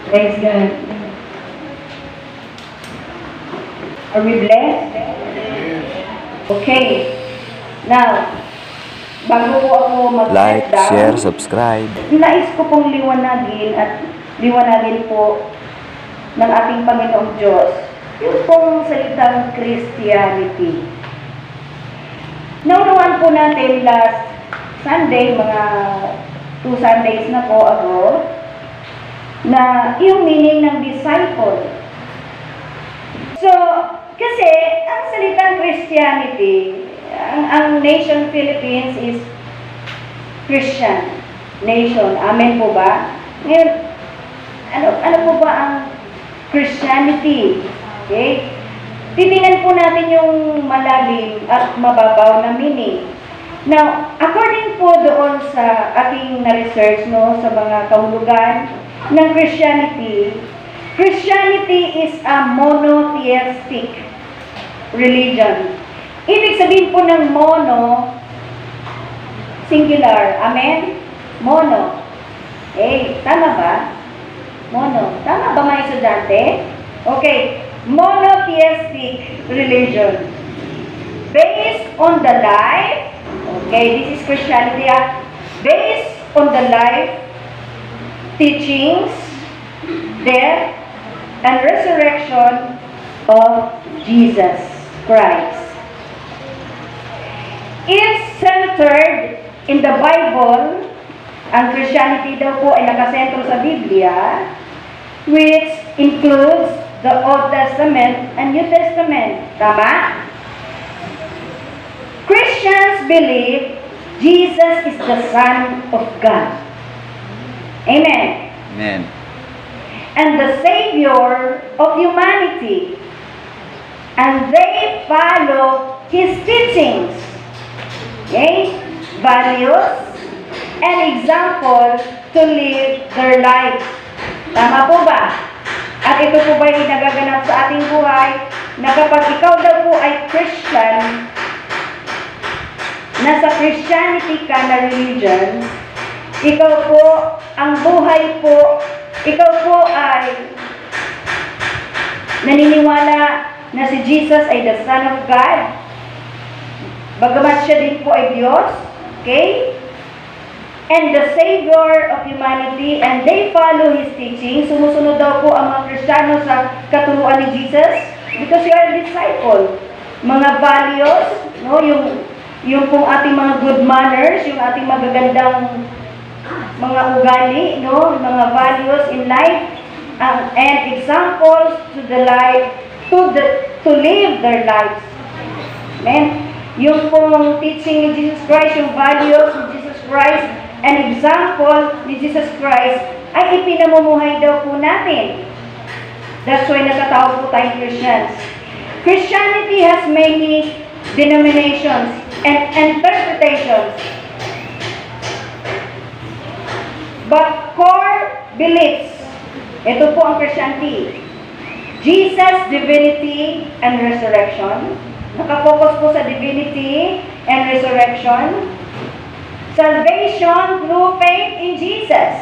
Praise God. Are we blessed? Okay. Now, bago po ako Like, mag-step down, share, subscribe. nais ko pong liwanagin po ng ating Panginoong Diyos yung pong salitang Christianity. Naunawaan po natin last Sunday, mga 2 Sundays na po ago, na yung meaning ng disciple. So, kasi ang salitang Christianity, ang nation Philippines is Christian nation. Amen po ba? Ngayon, ano po ba ang Christianity? Okay? Titingnan po natin yung malalim at mababaw na meaning. Now, according po doon sa ating na-research sa mga kahulugan ng Christianity, Christianity is a monotheistic religion. Ibig sabihin po ng mono, singular. Amen? Mono. Tama ba? Mono. Tama ba mga estudyante? Okay. Monotheistic religion. Based on the life, okay, this is Christianity. Based on the life, teachings, death, and resurrection of Jesus Christ. Is centered in the Bible. Ang Christianity daw po ay nakasentro sa Biblia, which includes the Old Testament and New Testament. Tama? Christians believe Jesus is the Son of God. Amen. Amen. And the Savior of humanity. And they follow His teachings. Okay? Values and example to live their life. Tama po ba? At ito po ba yung nagaganap sa ating buhay na kapag ikaw daw po ay Christian, nasa Christianity ka na religion, ikaw po, ang buhay po, ikaw po ay naniniwala na si Jesus ay the Son of God, bagamat siya din po ay Diyos, okay? And the Savior of humanity, and they follow His teaching. Sumusunod daw po ang mga Kristiyano sa katuruan ni Jesus because you are a disciple. Mga values, yung pong ating mga good manners, yung ating magagandang mga ugali, mga values in life, and examples to the life, to live their lives. Amen? Yung pong teaching ni Jesus Christ, yung values ni Jesus Christ, an example ni Jesus Christ ay ipinamumuhay daw po natin. That's why nakatawag po tayong Christians. Christianity has many denominations and interpretations. But core beliefs, ito po ang Christianity. Jesus, divinity, and resurrection. Nakafocus po sa divinity and resurrection. Salvation through faith in Jesus.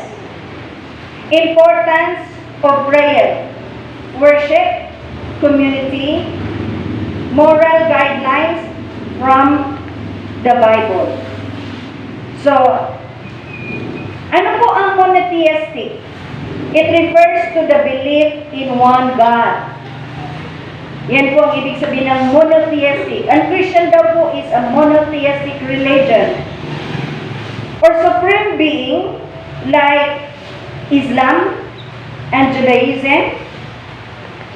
Importance of prayer. Worship, community, moral guidelines from the Bible. So, ano po ang monotheistic? It refers to the belief in one God. Yan po ang ibig sabihin ng monotheistic. Ang Christian daw po is a monotheistic religion or supreme being like Islam and Judaism.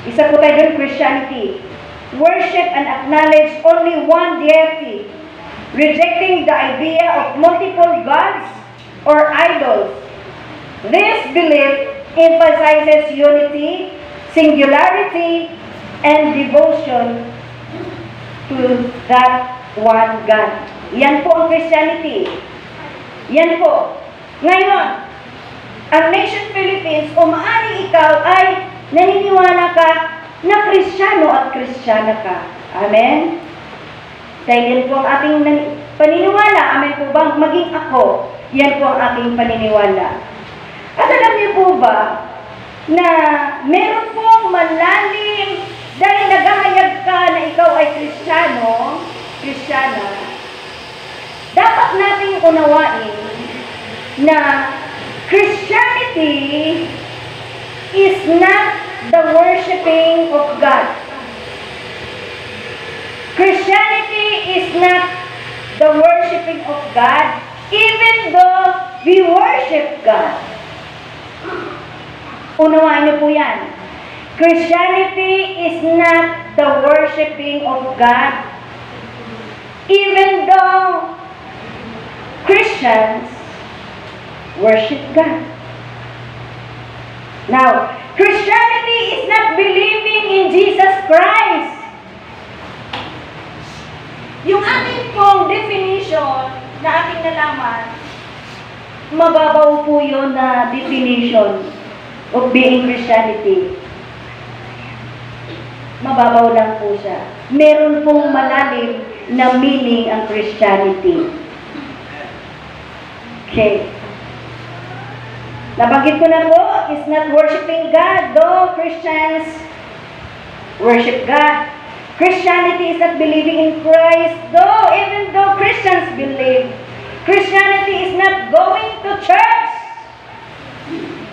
Isa po tayo doon, Christianity. Worship and acknowledge only one deity, rejecting the idea of multiple gods or idols. This belief emphasizes unity, singularity, and devotion to that one God. Yan po ang Christianity. Yan po. Ngayon, ang Nation Philippines, kung maaaring ikaw ay naniniwala ka na Kristiyano at Kristiyana ka. Amen? Dahil yan po ang ating paniniwala. Amen po ba? Maging ako, yan po ang aking paniniwala. At alam niyo po ba, na meron pong malalim dahil naghahayag ka na ikaw ay Kristiyana, dapat nating unawain na Christianity is not the worshiping of God. Christianity is not the worshiping of God, even though we worship God. Unawain niyo po yan. Christianity is not the worshiping of God, even though Christians worship God. Now, Christianity is not believing in Jesus Christ. Yung ating pong definition na ating nalaman, mababaw po yun na definition of being Christianity. Mababaw lang po siya. Meron pong malalim na meaning ang Christianity. Okay. Nabanggit ko na po, is not worshiping God, though Christians worship God. Christianity is not believing in Christ, even though Christians believe. Christianity is not going to church.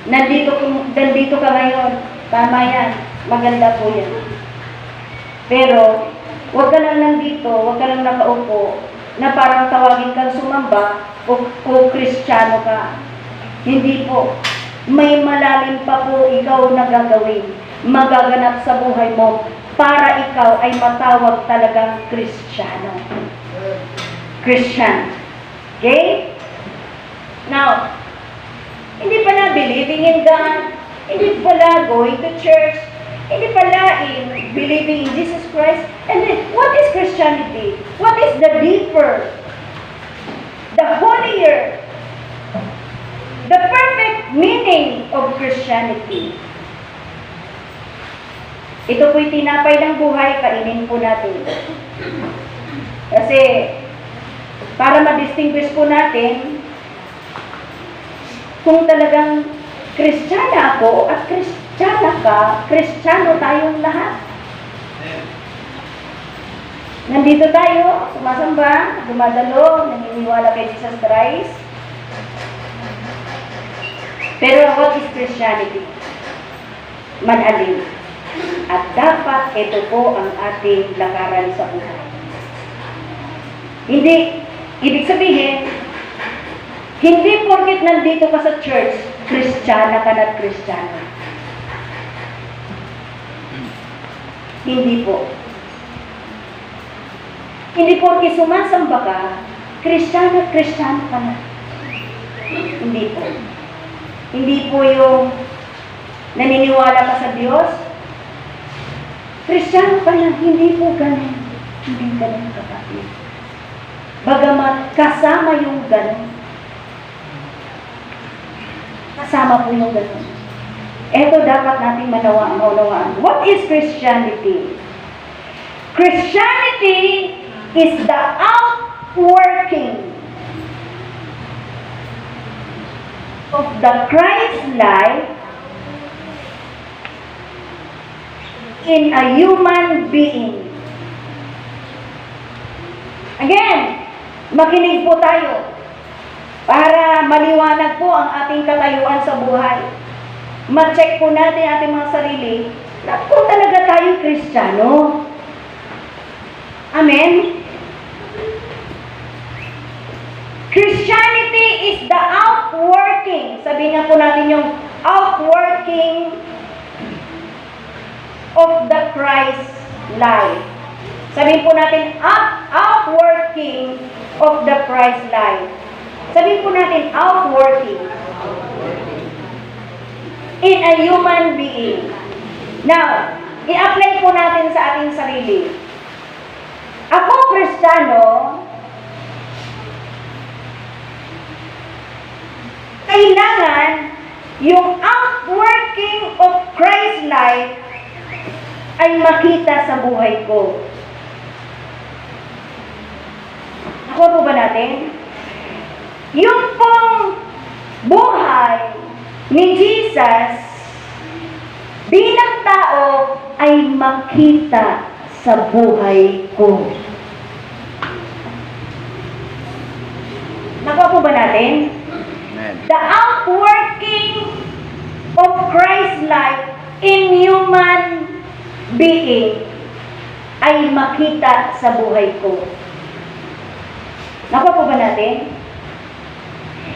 Nandito ka ngayon. Tama yan. Maganda po yan. Pero, huwag ka lang nandito, huwag ka lang nakaupo, na parang tawagin kang sumamba o Kristiyano ka. Hindi po. May malalim pa po ikaw na gagawin. Magaganap sa buhay mo para ikaw ay matawag talagang Kristiyano. Christian. Okay? Now, hindi pala believing in God, hindi pala going to church, hindi pala in believing in Jesus Christ. And then, what is Christianity? What is the deeper, the holier, the perfect meaning of Christianity? Ito po'y tinapay ng buhay, kainin po natin. Kasi, para ma-distinguish po natin, kung talagang Kristiyana ako at Kristiyana ka, Kristiyano tayong lahat. Nandito tayo, sumasamba, dumadalo, naniniwala kay Jesus Christ. Pero what is Christianity? Malalim. At dapat ito po ang ating lakaran sa buhay. Hindi, ibig sabihin, hindi porket nandito ka sa church, Kristiyana ka na Kristiyano. Hindi po. Hindi porket sumasamba ka, Kristiyano ka na. Hindi po. Hindi po yung naniniwala ka sa Diyos, Kristiyano ka na. Hindi po ganun. Hindi ganun kapatid. Bagamat kasama yung ganun. Kasama po yung ganun. Ito dapat natin maunawaan. What is Christianity? Christianity is the outworking of the Christ life in a human being. Again, makinig po tayo para maliwanag po ang ating katayuan sa buhay. Ma-check po natin ating mga sarili na kung talaga tayo Kristiyano. Amen? Christianity is the outworking. Sabihin nga po natin yung outworking of the Christ life. Sabihin po natin outworking of the Christ life. Sabihin po natin outworking in a human being. Now, i-apply po natin sa ating sarili. Ako, Kristiyano, kailangan yung outworking of Christ life ay makita sa buhay ko. Nakuha po ba natin? Yung pong buhay ni Jesus bilang tao ay makita sa buhay ko. Nakuha po ba natin? Amen. The outworking of Christ's life in human being ay makita sa buhay ko. Nakuha po ba natin?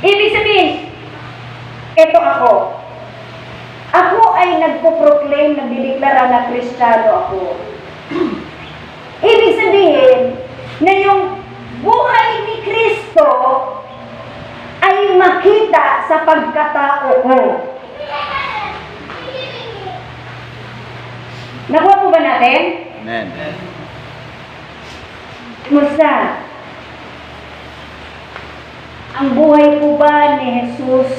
Ibig sabihin, ito ako. Ako ay nagpo-proclaim, nagdideklara na Kristiyano ako. Ibig sabihin na yung buhay ni Kristo ay makita sa pagkatao ko. Nakuha po ba natin? Amen. Musta? Ang buhay po ba ni Jesus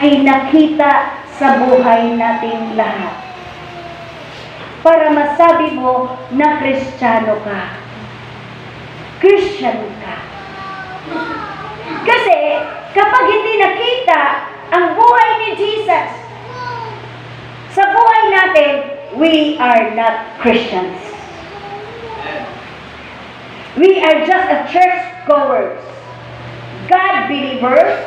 ay nakita sa buhay nating lahat? Para masabi mo na Kristiyano ka. Christian ka. Kasi kapag hindi nakita ang buhay ni Jesus sa buhay natin, we are not Christians. We are just a church goers. God believers.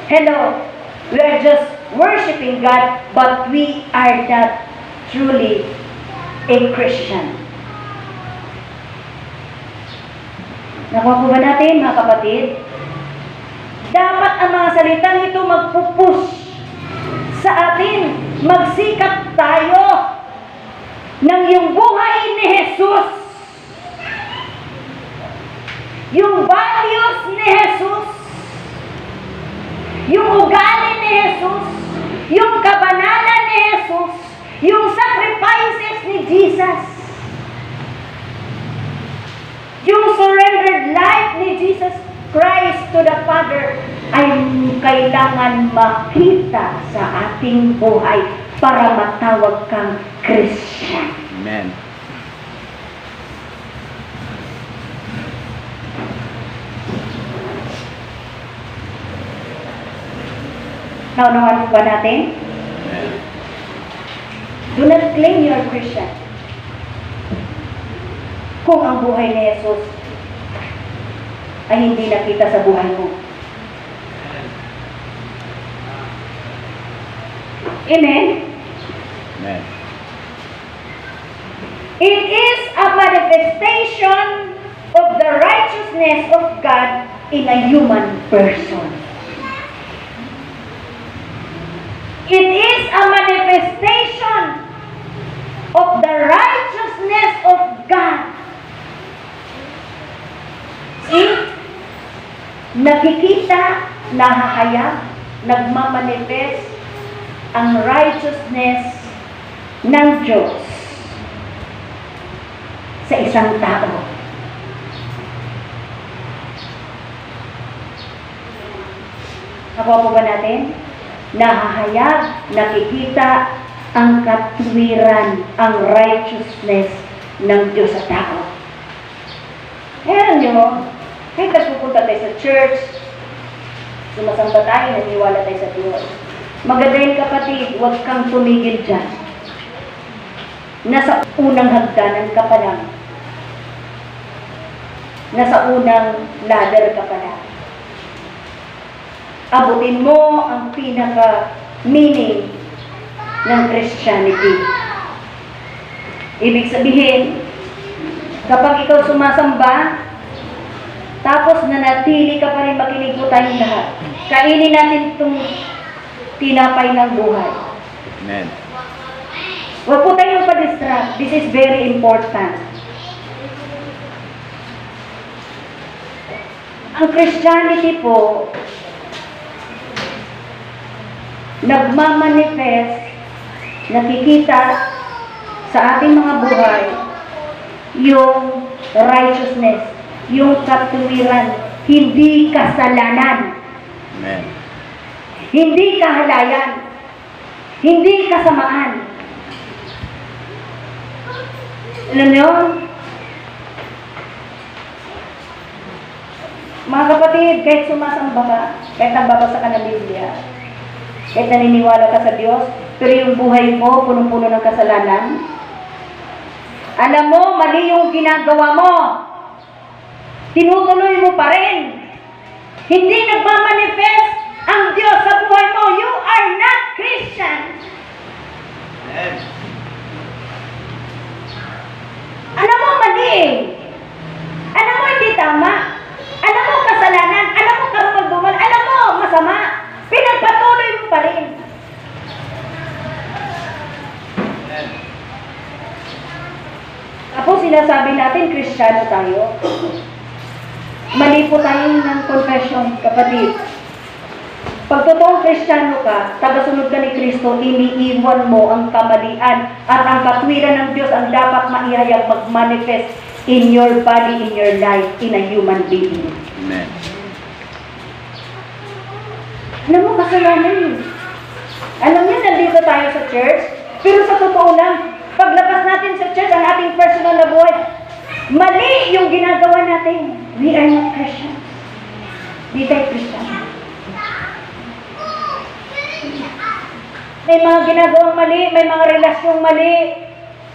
Hello. We are just worshiping God, but we are not truly a Christian. Nakuha po ba natin, mga kapatid? Dapat ang mga salitang ito magpupush sa atin. Magsikap tayo ng yung buhay ni Jesus. Yung values ni Jesus. Yung ugali ni Jesus. Yung kabanalan ni Jesus. Yung sacrifices ni Jesus. Yung surrendered life ni Jesus Christ to the Father ay kailangan makita sa ating buhay para matawag kang Christian. Amen. Naunawan po ba natin? Amen. Do not claim you are Christian. Kung ang buhay ni Jesus ay hindi nakita sa buhay mo. Amen? Amen. It is a manifestation of the righteousness of God in a human person. It is a manifestation of the righteousness of God. See? Nakikita, nahahayag, nagmamanifest ang righteousness ng Diyos sa isang tao. Nakuha po ba natin? Nahahayag, nakikita ang katwiran, ang righteousness ng Diyos sa tao. Ayan nyo, kahit nagpupunta tayo sa church, sumasamba tayo, naniwala tayo sa Diyos. Maganda yung kapatid, huwag kang tumigil dyan. Nasa unang hagdanan ka pa lang. Nasa unang ladder ka pa lang. Abutin mo ang pinaka-meaning ng Christianity. Ibig sabihin, kapag ikaw sumasamba, tapos nanatili ka pa rin makinig po tayong lahat. Kainin natin itong tinapay ng buhay. Amen. Huwag po tayong pa-distract. This is very important. Ang Christianity po, nagmamanifest, nakikita sa ating mga buhay yung righteousness, yung katwiran, hindi kasalanan, Amen. hindi kahalayan, hindi kasamaan. Alam niyo, mga kapatid, kahit sumasamba ka, kahit nagbabasa ka ng Biblia, Kahit naniniwala ka sa Diyos, pero yung buhay mo, punong-puno ng kasalanan. Alam mo, mali yung ginagawa mo. Tinutuloy mo pa rin. Hindi nagmamanifest ang Diyos sa buhay mo. You are not Christian. Amen. Alam mo, mali. Alam mo, hindi tama. Alam mo, kasalanan. Alam mo, karumal-dumal. Alam mo, masama. Pinagpatuloy mo pa rin. Tapos sinasabi natin, Kristiyano tayo. Mali po tayo ng confession, kapatid. Pag totoong Kristiyano ka, tagasunod ka ni Kristo, iniiwan mo ang kamalian at ang katwiran ng Diyos ang dapat maihayag mag-manifest in your body, in your life, in a human being. Amen. Alam mo, kasalanan yun. Alam niyo, nandito tayo sa church, pero sa totoo lang, paglabas natin sa church, ang ating personal na buhay, mali yung ginagawa natin. We are not Christians. Di tayo Christian. May mga ginagawang mali, may mga relasyong mali.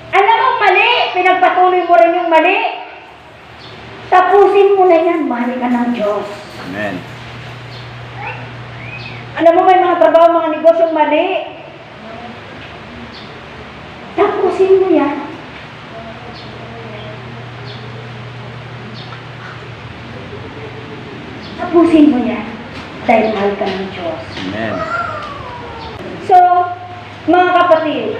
Alam mo, mali, pinagpatuloy mo rin yung mali. Tapusin mo na yan, mahal ka ng Diyos. Amen. Alam mo, may mga trabaho, mga negosyong mali. Tapusin mo yan. Tapusin mo yan. Dahil mahal ka ng Diyos. Amen. So, mga kapatid,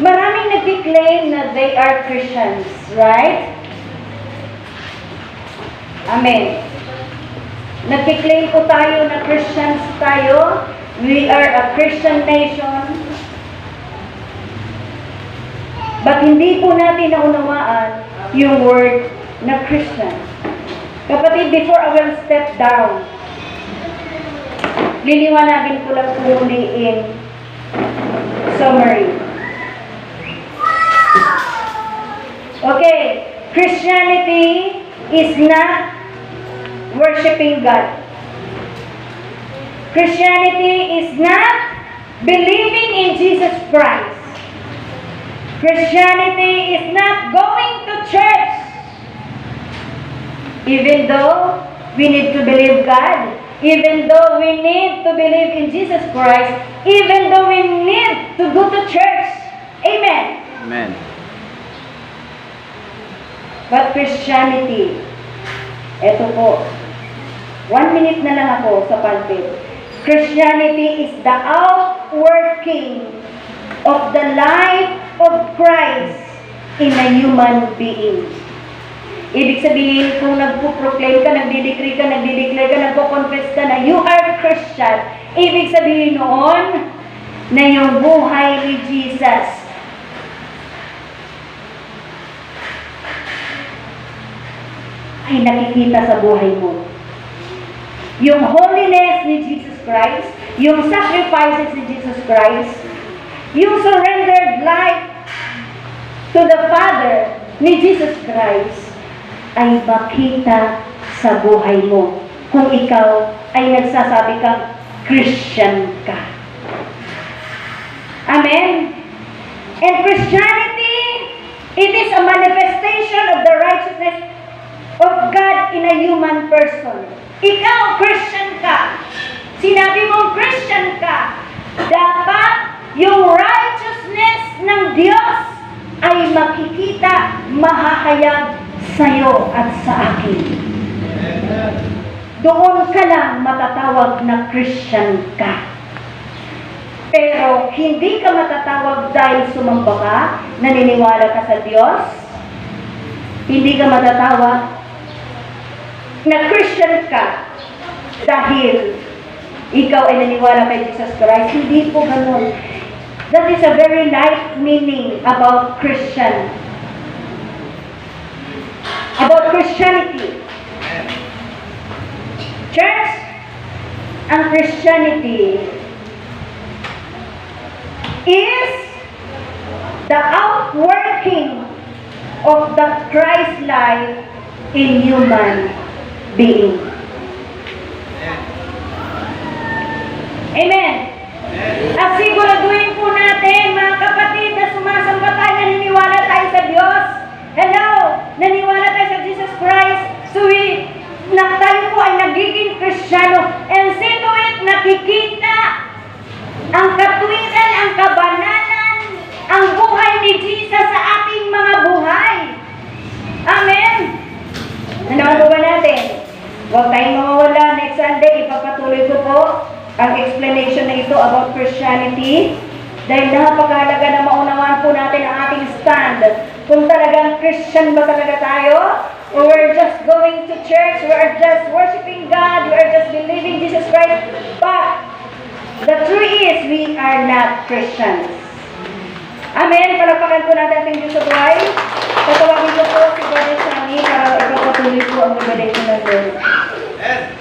maraming nag-claim na they are Christians, right? Amen. Nag-claim po tayo na Christians tayo. We are a Christian nation. But hindi po natin naunawaan yung word na Christian. Kapatid, before I will step down, liliwanagin ko lang po muli in summary. Okay, Christianity is not worshiping God. Christianity is not believing in Jesus Christ. Christianity is not going to church. Even though we need to believe God, even though we need to believe in Jesus Christ, even though we need to go to church. Amen. Amen. But Christianity, eto po, 1 minute na lang ako sa pulpit. Christianity is the outworking of the life of Christ in a human being. Ibig sabihin, kung nagpo-proclaim ka, nagdideclare ka, nagpo-confess ka na you are Christian, ibig sabihin noon na yung buhay ni Jesus ay nakikita sa buhay mo. Yung holiness ni Jesus Christ, yung sacrifices ni Jesus Christ, yung surrendered life to the Father ni Jesus Christ, ay makita sa buhay mo kung ikaw ay nagsasabi kang Christian ka. Amen? And Christianity, it is a manifestation of the righteousness of God in a human person. Ikaw, Christian ka. Sinabi mo, Christian ka. Dapat yung righteousness ng Diyos ay makikita, mahahayag sa'yo at sa akin. Doon ka lang matatawag na Christian ka. Pero hindi ka matatawag dahil sumamba ka, naniniwala ka sa Diyos. Hindi ka matatawag na Christian ka dahil ikaw ay naniwala kay Jesus Christ. Hindi po ganun. That is a very light meaning about Christian. About Christianity. Church, ang Christianity is the outworking of the Christ life in human being. Christ. So tayo po ay nagiging Kristiyano. And see to it, nakikita ang katwiran, ang kabanalan, ang buhay ni Jesus sa ating mga buhay. Amen? Nanawa ba natin? Huwag tayong mawawala. Next Sunday, ipapatuloy ko po ang explanation na ito about Christianity. Dahil napakahalaga na maunawaan po natin ang ating stand. Kung talagang Christian ba talaga tayo? Or we're just going to church, we're just worshiping God, we're just believing Jesus Christ. But the truth is, we are not Christians. Amen. Palagpakan po natin ating Diyos sa buhay. Tatawagin ko po si Brother Sunny para ipapatuloy po ang revelation ng Lord. Amen.